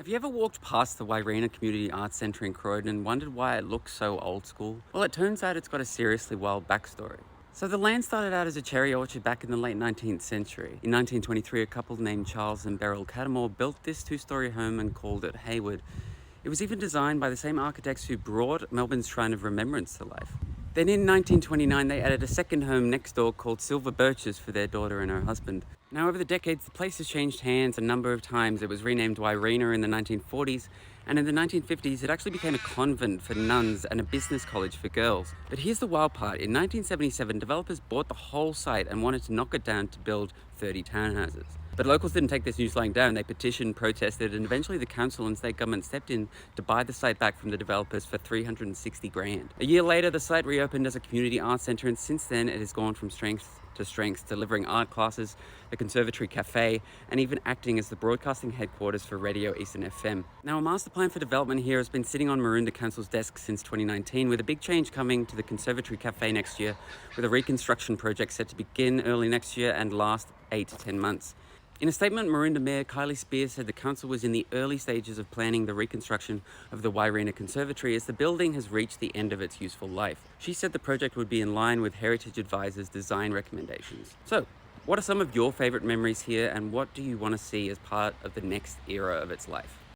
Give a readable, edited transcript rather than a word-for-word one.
Have you ever walked past the Wyreena Community Arts Centre in Croydon and wondered why it looks so old school? Well, it turns out it's got a seriously wild backstory. So the land started out as a cherry orchard back in the late 19th century. In 1923, a couple named Charles and Beryl Cattermore built this two-storey home and called it Hayward. It was even designed by the same architects who brought Melbourne's Shrine of Remembrance to life. Then in 1929, they added a second home next door called Silver Birches for their daughter and her husband. Now, over the decades, the place has changed hands a number of times. It was renamed Wyreena in the 1940s, and in the 1950s, it actually became a convent for nuns and a business college for girls. But here's the wild part. In 1977, developers bought the whole site and wanted to knock it down to build 30 townhouses. But locals didn't take this news lying down. They petitioned, protested, and eventually the council and state government stepped in to buy the site back from the developers for 360 grand. A year later, the site reopened as a community arts centre, and since then it has gone from strength to strength, delivering art classes, the Conservatory Cafe, and even acting as the broadcasting headquarters for Radio Eastern FM. Now, a master plan for development here has been sitting on Maroondah Council's desk since 2019, with a big change coming to the Conservatory Cafe next year, with a reconstruction project set to begin early next year and last 8 to 10 months. In a statement, Maroondah Mayor Kylie Spears said the council was in the early stages of planning the reconstruction of the Wyreena Conservatory as the building has reached the end of its useful life. She said the project would be in line with Heritage Advisor's design recommendations. So, what are some of your favourite memories here, and what do you want to see as part of the next era of its life?